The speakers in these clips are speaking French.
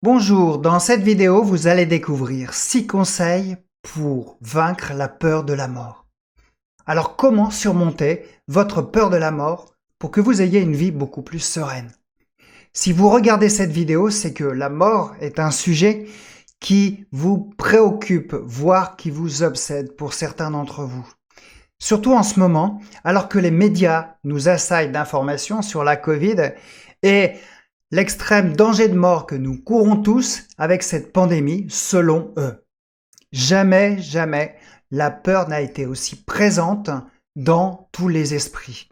Bonjour, dans cette vidéo, vous allez découvrir 6 conseils pour vaincre la peur de la mort. Alors comment surmonter votre peur de la mort pour que vous ayez une vie beaucoup plus sereine? Si vous regardez cette vidéo, c'est que la mort est un sujet qui vous préoccupe, voire qui vous obsède pour certains d'entre vous. Surtout en ce moment, alors que les médias nous assaillent d'informations sur la Covid et l'extrême danger de mort que nous courons tous avec cette pandémie, selon eux. Jamais la peur n'a été aussi présente dans tous les esprits.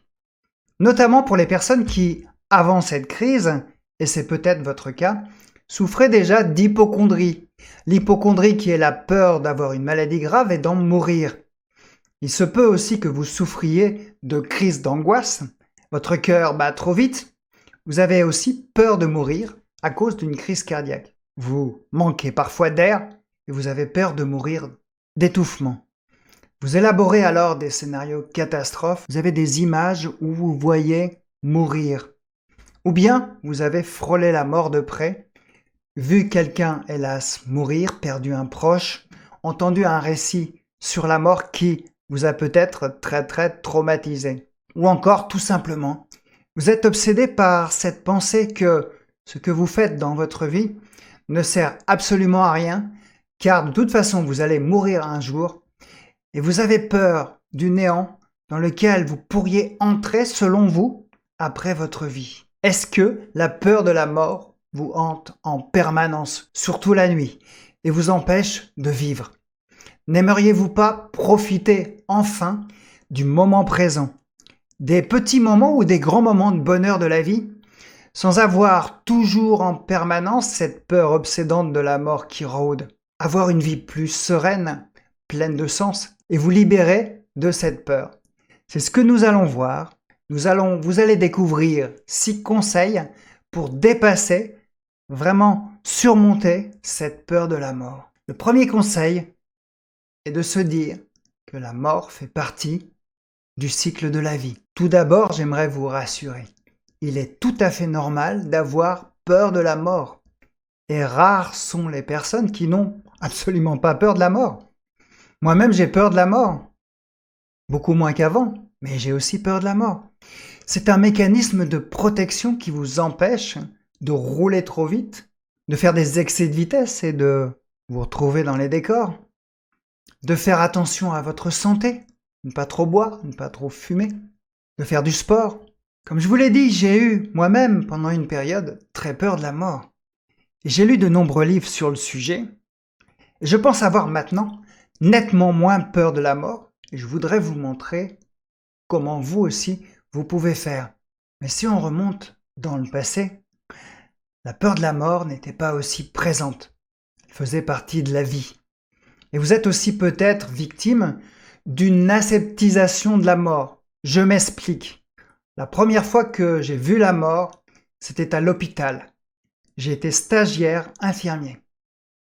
Notamment pour les personnes qui, avant cette crise, et c'est peut-être votre cas, souffraient déjà d'hypocondrie. L'hypocondrie qui est la peur d'avoir une maladie grave et d'en mourir. Il se peut aussi que vous souffriez de crise d'angoisse, votre cœur bat trop vite. Vous avez aussi peur de mourir à cause d'une crise cardiaque. Vous manquez parfois d'air et vous avez peur de mourir d'étouffement. Vous élaborez alors des scénarios catastrophes, vous avez des images où vous voyez mourir. Ou bien vous avez frôlé la mort de près, vu quelqu'un hélas mourir, perdu un proche, entendu un récit sur la mort qui vous a peut-être très traumatisé. Ou encore tout simplement, vous êtes obsédé par cette pensée que ce que vous faites dans votre vie ne sert absolument à rien, car de toute façon vous allez mourir un jour, et vous avez peur du néant dans lequel vous pourriez entrer selon vous après votre vie. Est-ce que la peur de la mort vous hante en permanence, surtout la nuit, et vous empêche de vivre? N'aimeriez-vous pas profiter enfin du moment présent? Des petits moments ou des grands moments de bonheur de la vie, sans avoir toujours en permanence cette peur obsédante de la mort qui rôde. Avoir une vie plus sereine, pleine de sens, et vous libérer de cette peur. C'est ce que nous allons voir. Vous allez découvrir 6 conseils pour dépasser, vraiment surmonter cette peur de la mort. Le premier conseil est de se dire que la mort fait partie du cycle de la vie. Tout d'abord, j'aimerais vous rassurer. Il est tout à fait normal d'avoir peur de la mort. Et rares sont les personnes qui n'ont absolument pas peur de la mort. Moi-même, j'ai peur de la mort. Beaucoup moins qu'avant, mais j'ai aussi peur de la mort. C'est un mécanisme de protection qui vous empêche de rouler trop vite, de faire des excès de vitesse et de vous retrouver dans les décors, de faire attention à votre santé, ne pas trop boire, ne pas trop fumer, de faire du sport. Comme je vous l'ai dit, j'ai eu moi-même pendant une période très peur de la mort. Et j'ai lu de nombreux livres sur le sujet. Et je pense avoir maintenant nettement moins peur de la mort. Et je voudrais vous montrer comment vous aussi, vous pouvez faire. Mais si on remonte dans le passé, la peur de la mort n'était pas aussi présente. Elle faisait partie de la vie. Et vous êtes aussi peut-être victime d'une aseptisation de la mort. Je m'explique. La première fois que j'ai vu la mort, c'était à l'hôpital. J'ai été stagiaire infirmier.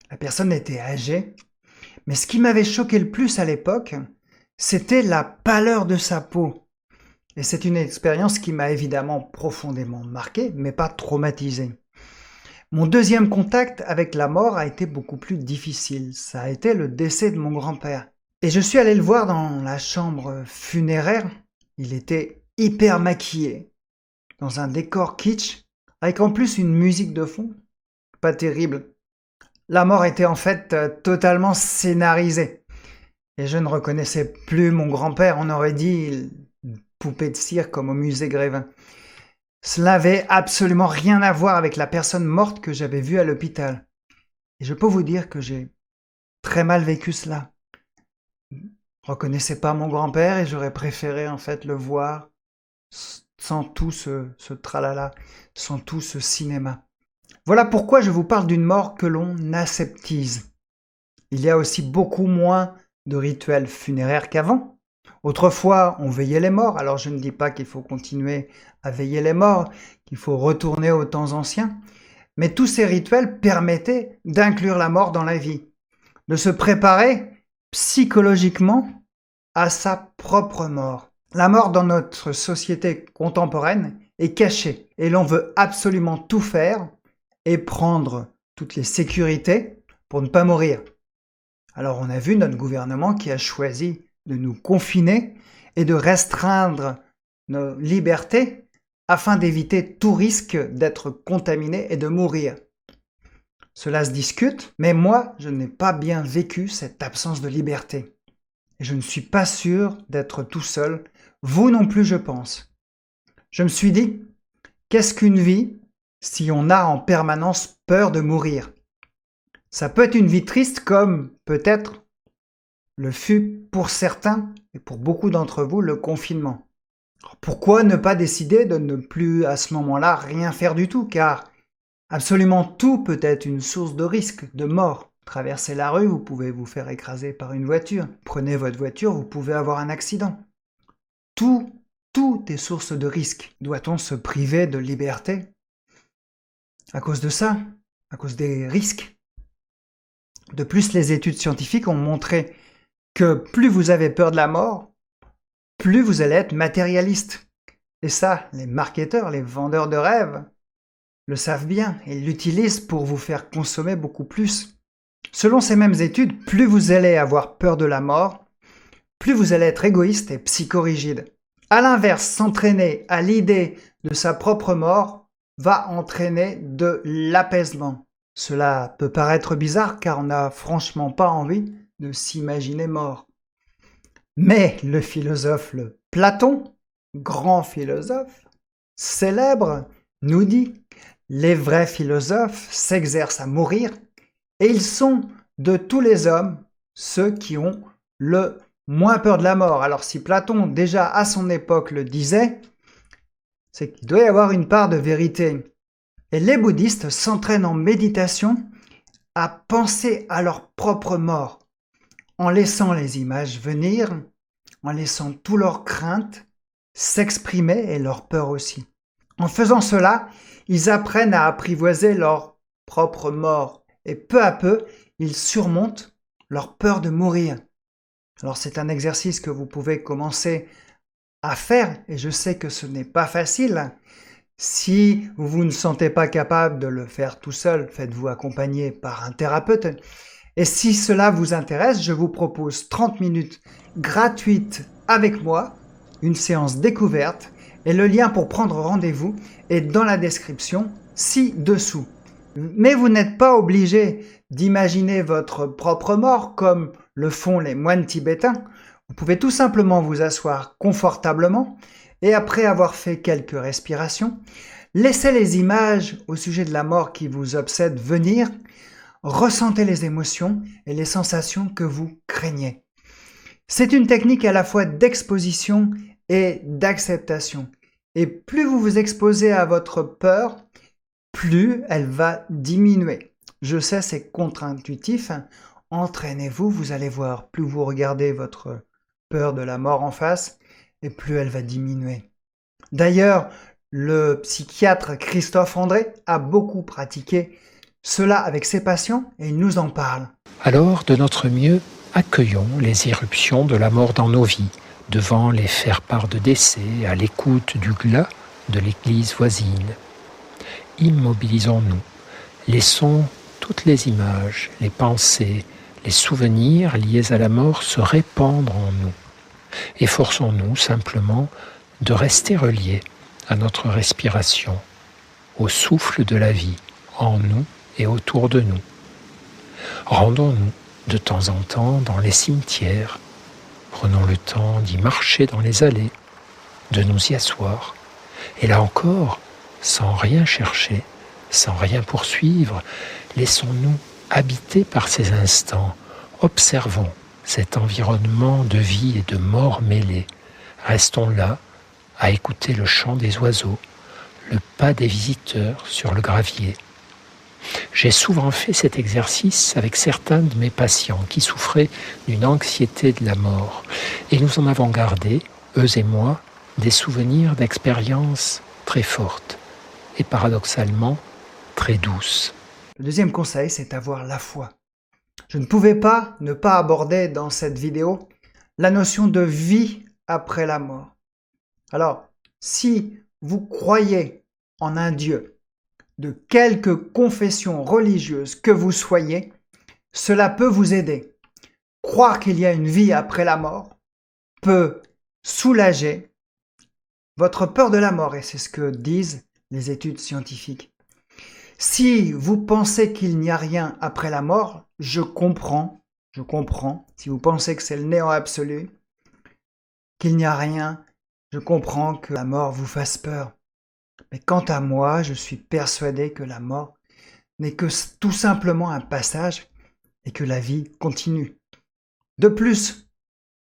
La personne était âgée, mais ce qui m'avait choqué le plus à l'époque, c'était la pâleur de sa peau. Et c'est une expérience qui m'a évidemment profondément marqué, mais pas traumatisé. Mon deuxième contact avec la mort a été beaucoup plus difficile. Ça a été le décès de mon grand-père. Et je suis allé le voir dans la chambre funéraire. Il était hyper maquillé, dans un décor kitsch, avec en plus une musique de fond. Pas terrible. La mort était en fait totalement scénarisée. Et je ne reconnaissais plus mon grand-père, on aurait dit une poupée de cire comme au musée Grévin. Cela n'avait absolument rien à voir avec la personne morte que j'avais vue à l'hôpital. Et je peux vous dire que j'ai très mal vécu cela. Je ne reconnaissais pas mon grand-père et j'aurais préféré en fait le voir sans tout ce tralala, sans tout ce cinéma. Voilà pourquoi je vous parle d'une mort que l'on aseptise. Il y a aussi beaucoup moins de rituels funéraires qu'avant. Autrefois, on veillait les morts, alors je ne dis pas qu'il faut continuer à veiller les morts, qu'il faut retourner aux temps anciens, mais tous ces rituels permettaient d'inclure la mort dans la vie, de se préparer psychologiquement à sa propre mort. La mort dans notre société contemporaine est cachée et l'on veut absolument tout faire et prendre toutes les sécurités pour ne pas mourir. Alors on a vu notre gouvernement qui a choisi de nous confiner et de restreindre nos libertés afin d'éviter tout risque d'être contaminé et de mourir. Cela se discute, mais moi, je n'ai pas bien vécu cette absence de liberté. Et je ne suis pas sûr d'être tout seul, vous non plus je pense. Je me suis dit, qu'est-ce qu'une vie si on a en permanence peur de mourir? Ça peut être une vie triste comme peut-être le fut pour certains et pour beaucoup d'entre vous le confinement. Alors pourquoi ne pas décider de ne plus à ce moment-là rien faire du tout, car absolument tout peut être une source de risque, de mort. Traversez la rue, vous pouvez vous faire écraser par une voiture. Prenez votre voiture, vous pouvez avoir un accident. Tout est source de risque. Doit-on se priver de liberté à cause de ça? À cause des risques? De plus, les études scientifiques ont montré que plus vous avez peur de la mort, plus vous allez être matérialiste. Et ça, les marketeurs, les vendeurs de rêves, le savent bien et l'utilisent pour vous faire consommer beaucoup plus. Selon ces mêmes études, plus vous allez avoir peur de la mort, plus vous allez être égoïste et psychorigide. À l'inverse, s'entraîner à l'idée de sa propre mort va entraîner de l'apaisement. Cela peut paraître bizarre car on n'a franchement pas envie de s'imaginer mort. Mais le philosophe Platon, grand philosophe, célèbre, nous dit: les vrais philosophes s'exercent à mourir et ils sont de tous les hommes ceux qui ont le moins peur de la mort. Alors si Platon déjà à son époque le disait, c'est qu'il doit y avoir une part de vérité. Et les bouddhistes s'entraînent en méditation à penser à leur propre mort, en laissant les images venir, en laissant toutes leurs craintes s'exprimer et leur peur aussi. En faisant cela, ils apprennent à apprivoiser leur propre mort et peu à peu, ils surmontent leur peur de mourir. Alors c'est un exercice que vous pouvez commencer à faire et je sais que ce n'est pas facile. Si vous ne sentez pas capable de le faire tout seul, faites-vous accompagner par un thérapeute. Et si cela vous intéresse, je vous propose 30 minutes gratuites avec moi, une séance découverte, et le lien pour prendre rendez-vous est dans la description ci-dessous. Mais vous n'êtes pas obligé d'imaginer votre propre mort comme le font les moines tibétains. Vous pouvez tout simplement vous asseoir confortablement et après avoir fait quelques respirations, laissez les images au sujet de la mort qui vous obsèdent venir, ressentez les émotions et les sensations que vous craignez. C'est une technique à la fois d'exposition et d'acceptation. Et plus vous vous exposez à votre peur, plus elle va diminuer. Je sais, c'est contre-intuitif. Entraînez-vous, vous allez voir. Plus vous regardez votre peur de la mort en face, et plus elle va diminuer. D'ailleurs, le psychiatre Christophe André a beaucoup pratiqué cela avec ses patients et il nous en parle. Alors, de notre mieux, accueillons les irruptions de la mort dans nos vies, devant les faire-part de décès, à l'écoute du glas de l'église voisine. Immobilisons-nous, laissons toutes les images, les pensées, les souvenirs liés à la mort se répandre en nous. Efforçons-nous simplement de rester reliés à notre respiration, au souffle de la vie, en nous et autour de nous. Rendons-nous de temps en temps dans les cimetières, prenons le temps d'y marcher dans les allées, de nous y asseoir, et là encore, sans rien chercher, sans rien poursuivre, laissons-nous habiter par ces instants, observons cet environnement de vie et de mort mêlés. Restons là, à écouter le chant des oiseaux, le pas des visiteurs sur le gravier. J'ai souvent fait cet exercice avec certains de mes patients qui souffraient d'une anxiété de la mort. Et nous en avons gardé, eux et moi, des souvenirs d'expériences très fortes et paradoxalement très douces. Le deuxième conseil, c'est avoir la foi. Je ne pouvais pas ne pas aborder dans cette vidéo la notion de vie après la mort. Alors, si vous croyez en un Dieu, de quelque confession religieuse que vous soyez, cela peut vous aider. Croire qu'il y a une vie après la mort peut soulager votre peur de la mort, et c'est ce que disent les études scientifiques. Si vous pensez qu'il n'y a rien après la mort, je comprends, si vous pensez que c'est le néant absolu, qu'il n'y a rien, je comprends que la mort vous fasse peur. Mais quant à moi, je suis persuadé que la mort n'est que tout simplement un passage et que la vie continue. De plus,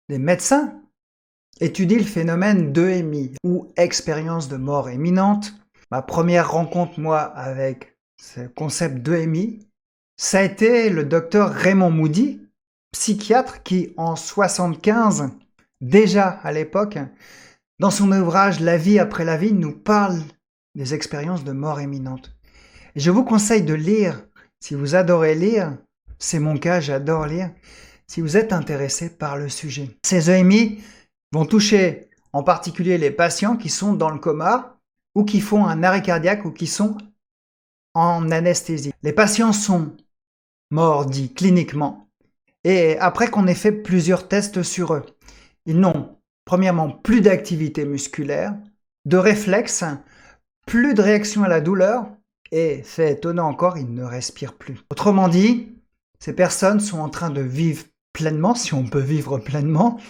les médecins étudient le phénomène d'EMI, ou expérience de mort imminente. Ma première rencontre, moi, avec ce concept d'EMI, ça a été le docteur Raymond Moody, psychiatre qui, en 1975, déjà à l'époque, dans son ouvrage La vie après la vie, nous parle des expériences de mort imminente. Et je vous conseille de lire, si vous adorez lire, c'est mon cas, j'adore lire, si vous êtes intéressé par le sujet. Ces EMI vont toucher en particulier les patients qui sont dans le coma ou qui font un arrêt cardiaque ou qui sont en anesthésie. Les patients sont morts dits cliniquement et après qu'on ait fait plusieurs tests sur eux, ils n'ont premièrement plus d'activité musculaire, de réflexes, plus de réaction à la douleur et, fait étonnant encore, ils ne respirent plus. Autrement dit, ces personnes sont en train de vivre pleinement, si on peut vivre pleinement,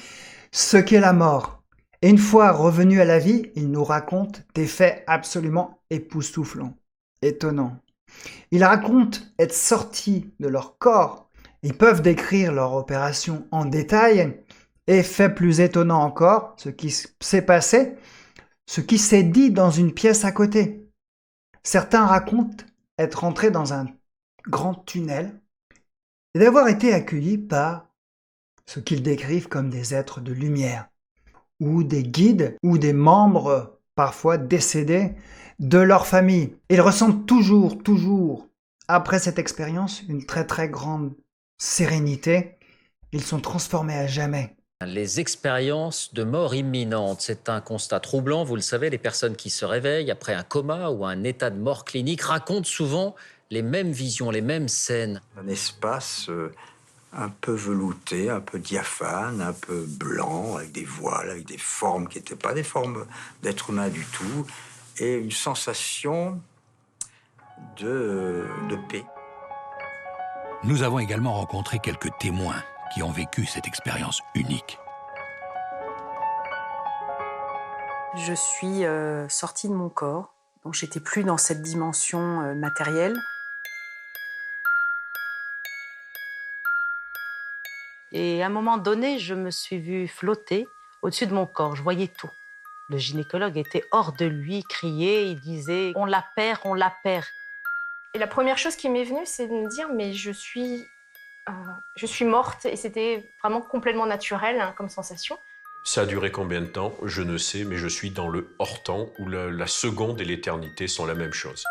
ce qu'est la mort. Et une fois revenus à la vie, ils nous racontent des faits absolument époustouflants, étonnants. Ils racontent être sortis de leur corps. Ils peuvent décrire leur opération en détail. Et fait plus étonnant encore, ce qui s'est passé, ce qui s'est dit dans une pièce à côté. Certains racontent être entrés dans un grand tunnel et d'avoir été accueillis par ce qu'ils décrivent comme des êtres de lumière, ou des guides, ou des membres, parfois décédés, de leur famille. Ils ressentent toujours, après cette expérience, une très très grande sérénité. Ils sont transformés à jamais. Les expériences de mort imminente, c'est un constat troublant. Vous le savez, les personnes qui se réveillent après un coma ou un état de mort clinique racontent souvent les mêmes visions, les mêmes scènes. Un espace un peu velouté, un peu diaphane, un peu blanc, avec des voiles, avec des formes qui n'étaient pas des formes d'être humain du tout, et une sensation de paix. Nous avons également rencontré quelques témoins qui ont vécu cette expérience unique. Je suis sortie de mon corps, donc j'étais plus dans cette dimension matérielle. Et à un moment donné, je me suis vue flotter au-dessus de mon corps. Je voyais tout. Le gynécologue était hors de lui, il criait, il disait « on la perd, on la perd ». Et la première chose qui m'est venue, c'est de me dire « mais je suis morte » et c'était vraiment complètement naturel comme sensation. Ça a duré combien de temps? Je ne sais, mais je suis dans le hors-temps où la seconde et l'éternité sont la même chose.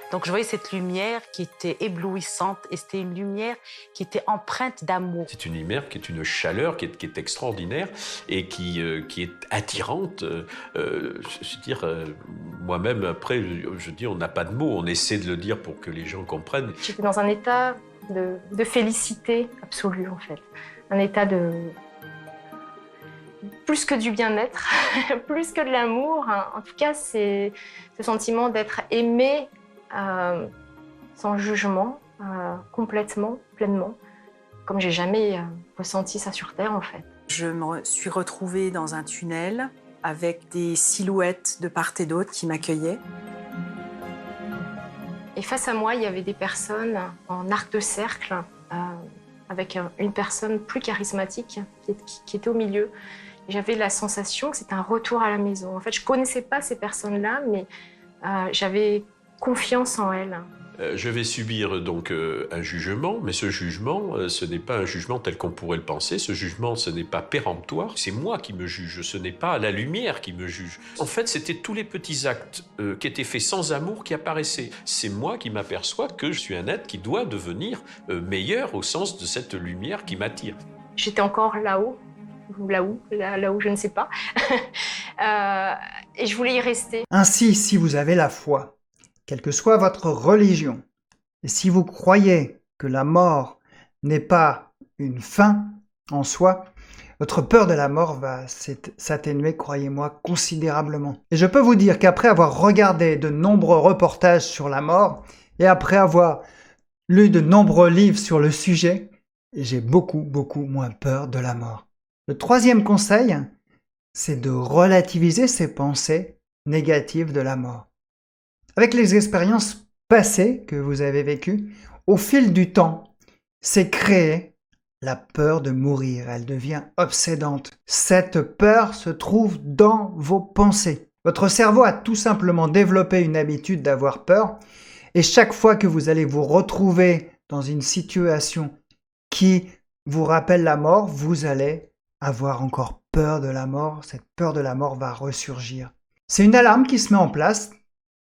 Donc je voyais cette lumière qui était éblouissante et c'était une lumière qui était empreinte d'amour. C'est une lumière qui est une chaleur qui est extraordinaire et qui est attirante. Moi-même, après, je dis, on n'a pas de mots, on essaie de le dire pour que les gens comprennent. J'étais dans un état de félicité absolue, en fait. Un état de... plus que du bien-être, plus que de l'amour. En tout cas, c'est ce sentiment d'être aimé sans jugement, complètement, pleinement, comme j'ai jamais ressenti ça sur Terre en fait. Je me suis retrouvée dans un tunnel avec des silhouettes de part et d'autre qui m'accueillaient. Et face à moi, il y avait des personnes en arc de cercle, avec une personne plus charismatique qui était au milieu. J'avais la sensation que c'était un retour à la maison. En fait, je connaissais pas ces personnes-là, mais j'avais confiance en elles. Je vais subir donc un jugement, mais ce jugement, ce n'est pas un jugement tel qu'on pourrait le penser. Ce jugement, ce n'est pas péremptoire. C'est moi qui me juge, ce n'est pas la lumière qui me juge. En fait, c'était tous les petits actes qui étaient faits sans amour qui apparaissaient. C'est moi qui m'aperçois que je suis un être qui doit devenir meilleur au sens de cette lumière qui m'attire. J'étais encore là-haut, ou là où je ne sais pas. Et je voulais y rester. Ainsi, si vous avez la foi, quelle que soit votre religion, et si vous croyez que la mort n'est pas une fin en soi, votre peur de la mort va s'atténuer, croyez-moi, considérablement. Et je peux vous dire qu'après avoir regardé de nombreux reportages sur la mort, et après avoir lu de nombreux livres sur le sujet, j'ai beaucoup moins peur de la mort. Le troisième conseil, c'est de relativiser ces pensées négatives de la mort. Avec les expériences passées que vous avez vécues, au fil du temps, c'est créé la peur de mourir. Elle devient obsédante. Cette peur se trouve dans vos pensées. Votre cerveau a tout simplement développé une habitude d'avoir peur, et chaque fois que vous allez vous retrouver dans une situation qui vous rappelle la mort, vous allez avoir encore peur de la mort. Cette peur de la mort va ressurgir. C'est une alarme qui se met en place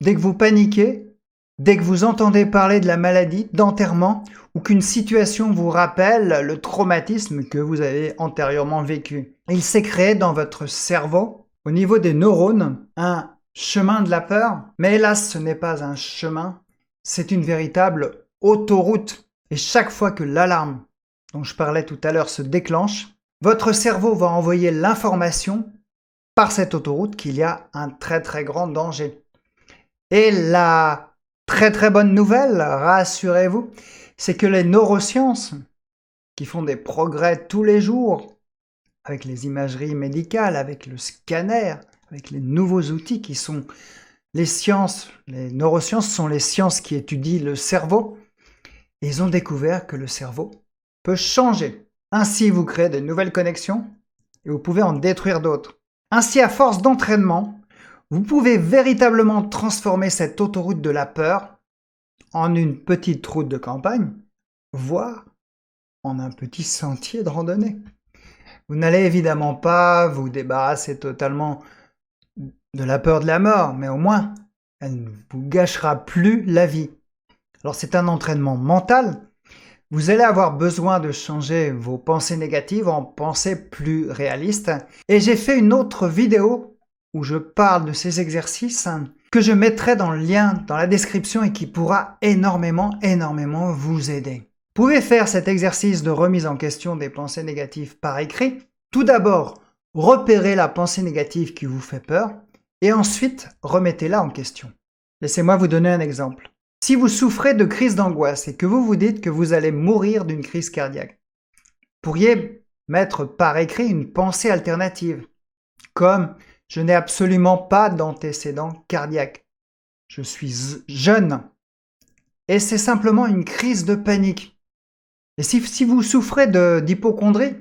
dès que vous paniquez, dès que vous entendez parler de la maladie, d'enterrement, ou qu'une situation vous rappelle le traumatisme que vous avez antérieurement vécu. Il s'est créé dans votre cerveau, au niveau des neurones, un chemin de la peur, mais hélas, ce n'est pas un chemin, c'est une véritable autoroute. Et chaque fois que l'alarme dont je parlais tout à l'heure se déclenche, votre cerveau va envoyer l'information par cette autoroute qu'il y a un très grand danger. Et la très bonne nouvelle, rassurez-vous, c'est que les neurosciences, qui font des progrès tous les jours, avec les imageries médicales, avec le scanner, avec les nouveaux outils qui sont les sciences, les neurosciences sont les sciences qui étudient le cerveau, et ils ont découvert que le cerveau peut changer. Ainsi, vous créez de nouvelles connexions et vous pouvez en détruire d'autres. Ainsi, à force d'entraînement, vous pouvez véritablement transformer cette autoroute de la peur en une petite route de campagne, voire en un petit sentier de randonnée. Vous n'allez évidemment pas vous débarrasser totalement de la peur de la mort, mais au moins, elle ne vous gâchera plus la vie. Alors c'est un entraînement mental. Vous allez avoir besoin de changer vos pensées négatives en pensées plus réalistes. Et j'ai fait une autre vidéo où je parle de ces exercices que je mettrai dans le lien dans la description et qui pourra énormément vous aider. Vous pouvez faire cet exercice de remise en question des pensées négatives par écrit. Tout d'abord, repérez la pensée négative qui vous fait peur et ensuite remettez-la en question. Laissez-moi vous donner un exemple. Si vous souffrez de crise d'angoisse et que vous vous dites que vous allez mourir d'une crise cardiaque, vous pourriez mettre par écrit une pensée alternative, comme « Je n'ai absolument pas d'antécédent cardiaque. Je suis jeune. » Et c'est simplement une crise de panique. Et si vous souffrez d'hypocondrie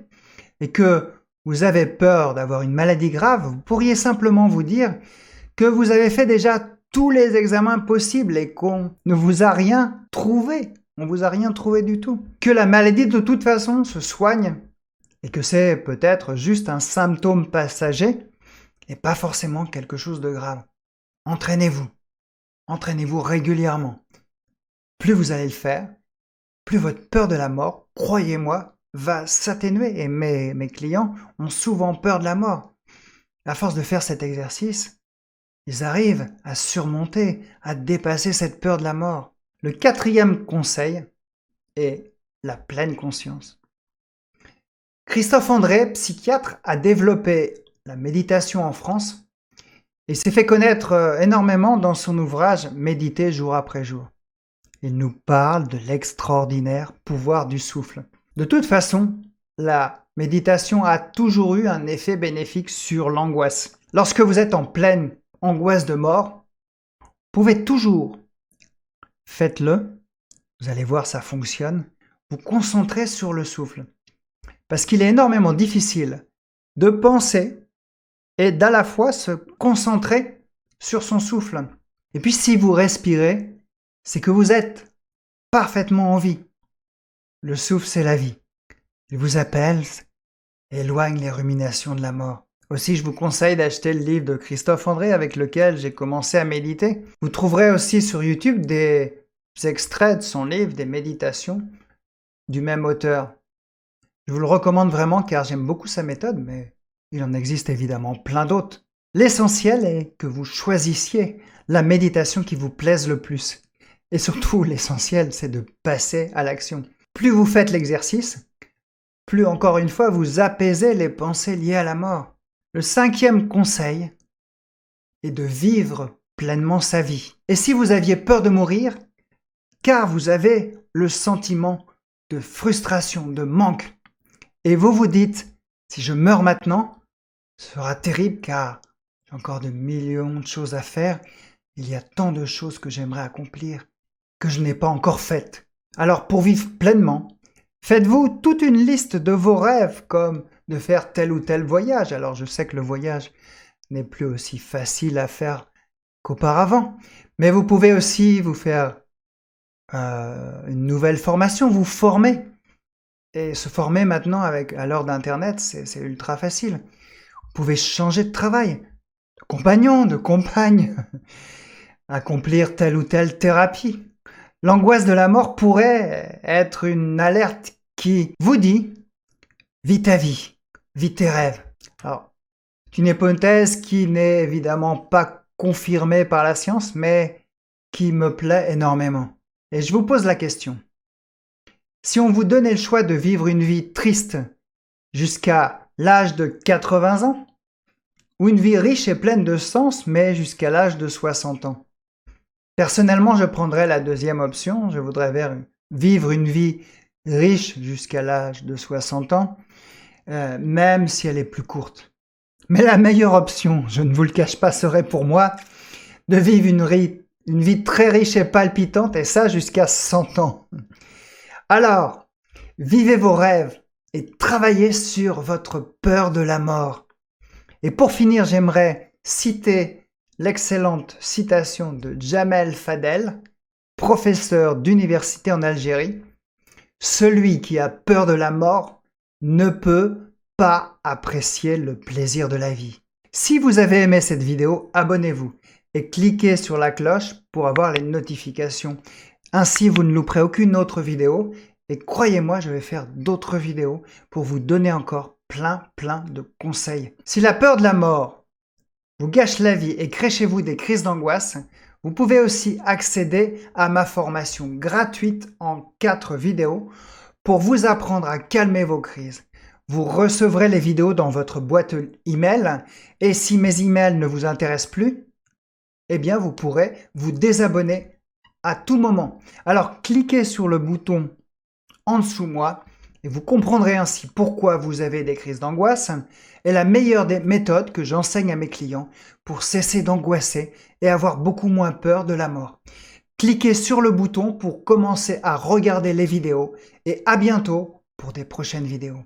et que vous avez peur d'avoir une maladie grave, vous pourriez simplement vous dire que vous avez fait déjà tous les examens possibles et qu'on ne vous a rien trouvé. On ne vous a rien trouvé du tout. Que la maladie de toute façon se soigne et que c'est peut-être juste un symptôme passager et pas forcément quelque chose de grave. Entraînez-vous. Entraînez-vous régulièrement. Plus vous allez le faire, plus votre peur de la mort, croyez-moi, va s'atténuer. Et mes clients ont souvent peur de la mort. À force de faire cet exercice, ils arrivent à surmonter, à dépasser cette peur de la mort. Le quatrième conseil est la pleine conscience. Christophe André, psychiatre, a développé la méditation en France et s'est fait connaître énormément dans son ouvrage « Méditer jour après jour ». Il nous parle de l'extraordinaire pouvoir du souffle. De toute façon, la méditation a toujours eu un effet bénéfique sur l'angoisse. Lorsque vous êtes en pleine angoisse de mort, vous pouvez toujours, faites-le, vous allez voir ça fonctionne, vous concentrer sur le souffle. Parce qu'il est énormément difficile de penser et d'à la fois se concentrer sur son souffle. Et puis si vous respirez, c'est que vous êtes parfaitement en vie. Le souffle, c'est la vie. Il vous appelle, éloigne les ruminations de la mort. Aussi, je vous conseille d'acheter le livre de Christophe André avec lequel j'ai commencé à méditer. Vous trouverez aussi sur YouTube des extraits de son livre, des méditations du même auteur. Je vous le recommande vraiment car j'aime beaucoup sa méthode, mais il en existe évidemment plein d'autres. L'essentiel est que vous choisissiez la méditation qui vous plaise le plus. Et surtout, l'essentiel, c'est de passer à l'action. Plus vous faites l'exercice, plus encore une fois, vous apaisez les pensées liées à la mort. Le 5e conseil est de vivre pleinement sa vie. Et si vous aviez peur de mourir, car vous avez le sentiment de frustration, de manque, et vous vous dites, si je meurs maintenant, ce sera terrible car j'ai encore de millions de choses à faire, il y a tant de choses que j'aimerais accomplir, que je n'ai pas encore faites. Alors pour vivre pleinement, faites-vous toute une liste de vos rêves, comme de faire tel ou tel voyage. Alors je sais que le voyage n'est plus aussi facile à faire qu'auparavant, mais vous pouvez aussi vous faire une nouvelle formation, vous former. Et se former maintenant à l'heure d'Internet, c'est ultra facile. Vous pouvez changer de travail, de compagnon, de compagne, accomplir telle ou telle thérapie. L'angoisse de la mort pourrait être une alerte qui vous dit « vis ta vie, vis tes rêves ». Alors, c'est une hypothèse qui n'est évidemment pas confirmée par la science, mais qui me plaît énormément. Et je vous pose la question. Si on vous donnait le choix de vivre une vie triste jusqu'à l'âge de 80 ans, ou une vie riche et pleine de sens, mais jusqu'à l'âge de 60 ans. Personnellement, je prendrais la deuxième option. Je voudrais vivre une vie riche jusqu'à l'âge de 60 ans, même si elle est plus courte. Mais la meilleure option, je ne vous le cache pas, serait pour moi de vivre une vie très riche et palpitante, et ça jusqu'à 100 ans. Alors, vivez vos rêves et travaillez sur votre peur de la mort. Et pour finir, j'aimerais citer l'excellente citation de Jamel Fadel, professeur d'université en Algérie. « Celui qui a peur de la mort ne peut pas apprécier le plaisir de la vie. » Si vous avez aimé cette vidéo, abonnez-vous et cliquez sur la cloche pour avoir les notifications. Ainsi, vous ne louperez aucune autre vidéo. Et croyez-moi, je vais faire d'autres vidéos pour vous donner encore plein de conseils. Si la peur de la mort vous gâche la vie et crée chez vous des crises d'angoisse, vous pouvez aussi accéder à ma formation gratuite en 4 vidéos pour vous apprendre à calmer vos crises. Vous recevrez les vidéos dans votre boîte email et si mes emails ne vous intéressent plus, eh bien vous pourrez vous désabonner à tout moment. Alors cliquez sur le bouton en dessous moi et vous comprendrez ainsi pourquoi vous avez des crises d'angoisse et la meilleure des méthodes que j'enseigne à mes clients pour cesser d'angoisser et avoir beaucoup moins peur de la mort. Cliquez sur le bouton pour commencer à regarder les vidéos et à bientôt pour des prochaines vidéos.